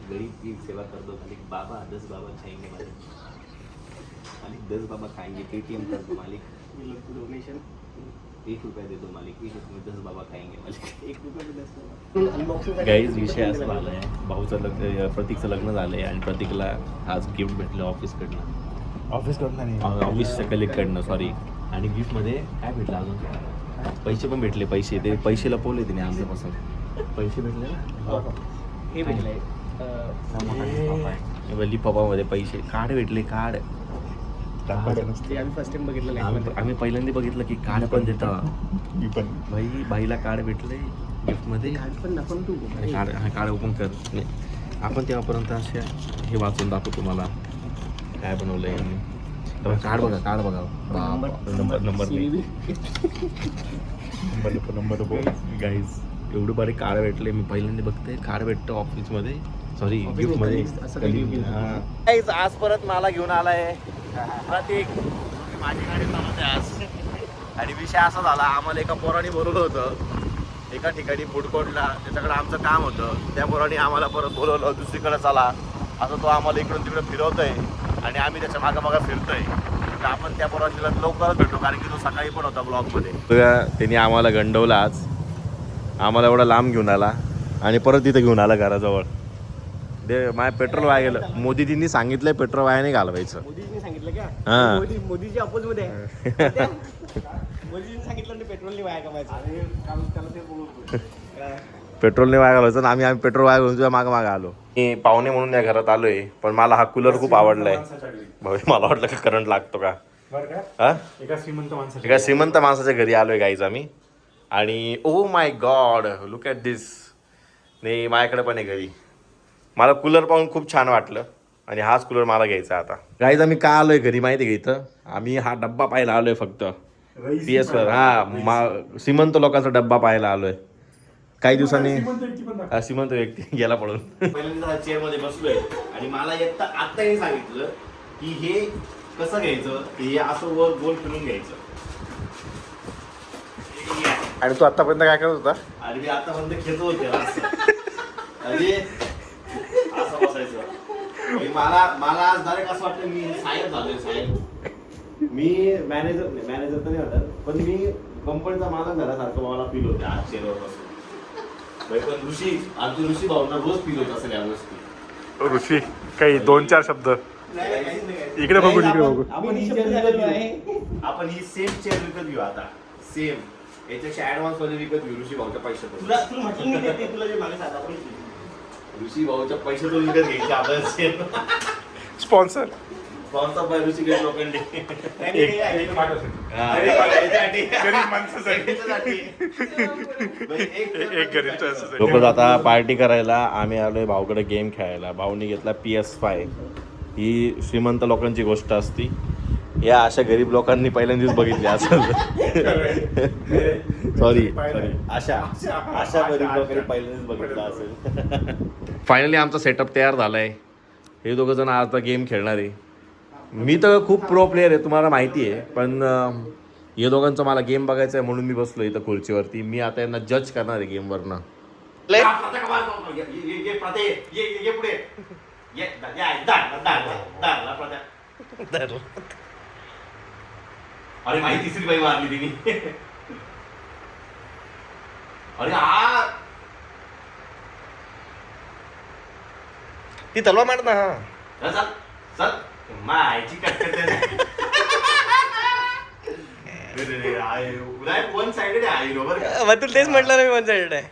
गरीब की सेवा कर दो मालिक, बाबा 10 बाबा खाएंगे मालिक, मालिक 10 बाबा खाएंगे, पेटीएम कर दो मालिक, डोनेशन 1 रुपया दे दो मालिक, 1 रुपये में 10 बाबा खाएंगे मालिक, 1 रुपये में 10 बाबा. गाईज विषय असा झाला आहे, भाऊचं लग्न, प्रतीकचं लग्न झालं आहे आणि प्रतीकला आज गिफ्ट भेटलं ऑफिसकडनं नाही, ऑफिसच्या कलिगकडनं सॉरी. आणि गिफ्टमध्ये काय भेटलं अजून, पैसे पण भेटले, पैसे ते पैसे लपवले तिने आमच्यापासून, पैसे भेटले ना, हे भेटले लिफाफामध्ये पैसे, कार्ड भेटले, कार्ड आम्ही फर्स्ट टाइम बघितलं, आम्ही पहिल्यांदा बघितलं की कार्ड पण देतात. मी पण बाईला कार्ड भेटले गिफ्टमध्ये, कार्ड ओपन कर नाही आपण तेव्हापर्यंत असे हे वाचून दाखवतो तुम्हाला काय बनवलं आहे आम्ही. कार्ड बघा नंबर गाईज एवढं बरे कार्ड भेटले, मी पहिल्यांदा बघते कार्ड भेटतं ऑफिसमध्ये, सॉरी गिफ्टमध्ये. गाईज आज परत मला घेऊन आलाय प्रतीक, माझी गाडी चालवते आज. आणि विषय असा झाला, आम्हाला एका पोराने बोलवलं होतं एका ठिकाणी फूड कोर्टला, त्याच्याकडे आमचं काम होतं, त्या पोराने आम्हाला परत बोलवलं दुसरीकडे चला, असं तो आम्हाला इकडून तिकडे फिरवतोय आणि आम्ही त्याच्या मागं फिरतोय. तर आपण त्या पोराला लवकरच भेटू, कारण की तो सकाळी पण होता ब्लॉगमध्ये. त्यांनी आम्हाला गंडवला आज, आम्हाला एवढा लांब घेऊन आला आणि परत तिथं घेऊन आला घराजवळ. ते माझ्या पेट्रोल वाया गेलं, मोदीजींनी सांगितलंय पेट्रोल वाया नाही घालवायचं. मोदीजींनी सांगितलं का? हां, मोदीजी अपोज मध्ये मोदीजींनी सांगितलं पेट्रोलने वाया घालवायचं, पेट्रोलने वाया घालवायचं ना. आम्ही पेट्रोल वाया घालून तुझ्या मागं आलो. मी पाहुणे म्हणून या घरात आलोय, पण मला हा कूलर खूप आवडलाय. मला वाटलं का करंट लागतो का. एका श्रीमंत माणसाच्या घरी आलोय गाईज आम्ही. आणि oh my god look at this. नाही माझ्याकडे पण आहे घरी. मला कूलर पाहून खूप छान वाटलं आणि हाच कूलर मला घ्यायचा आता. गाईज आम्ही का आलोय घरी माहिती आहे का, इथं आम्ही हा डब्बा पाहायला आलोय फक्त PS वर. हा श्रीमंत लोकांचा डब्बा पाहायला आलोय. काही दिवसांनी श्रीमंत व्यक्ती गेला पडून. पहिल्यांदा चेअर मध्ये बसलोय आणि मला आता हे सांगितलं की हे कसं घ्यायचं, हे असं वर गोल फिरून घ्यायचं. आणि तू आतापर्यंत काय करत होता? आणि मी आतापर्यंत खेळतो होते अरे असं बसायचं. मला आज डायरेक्ट असं वाटतं मी साहेब झालोय, साहेब. मी मॅनेजर तर नाही होता, पण मी कंपनीचा मालक झाल्यासारखं मला फील होतं आज चेअरवर बसून. पण ऋषी भाऊंना रोज फील होत असेल या गोष्टी. ऋषी काही 2-4 शब्द इकडे बघू, इकडे बघू. आपण ही सेम चेअर विकत घेऊ आता, सेम याच्यापेक्षा ऍडव्हान्स मध्ये विकत घेऊ ऋषी भाऊच्या पैशातून. ऋषी भाऊच्या पैशातून विकत घ्यायचे आपण. स्पॉन्सर बाय ऋषी लोखंडे. लोक आता पार्टी करायला, आम्ही आलोय भाऊकडे गेम खेळायला. भाऊनी घेतला PS5. ही श्रीमंत लोकांची गोष्ट असती, या अशा गरीब लोकांनी पहिल्यांदाच बघितली असेल. सॉरी अशा गरीब लोकांनी पहिल्यांदाच बघितलं असेल. फायनली आमचा सेटअप तयार झालाय. हे दोघं जण आता गेम खेळणार आहे. मी तर खूप प्रो प्लेअर आहे तुम्हाला माहिती आहे, पण हे दोघांचं मला गेम बघायचं आहे म्हणून मी बसलो इथं खुर्चीवरती. मी आता यांना जज करणार आहे गेमवरनं. अरे माहिती तिसरी बाई मारली तिने. अरे हा ती तलवार मार ना. चल मायची कटकट वन साइडेड आहे. बरोबर, तुला तेच म्हटलं ना मी वन साइडेड आहे.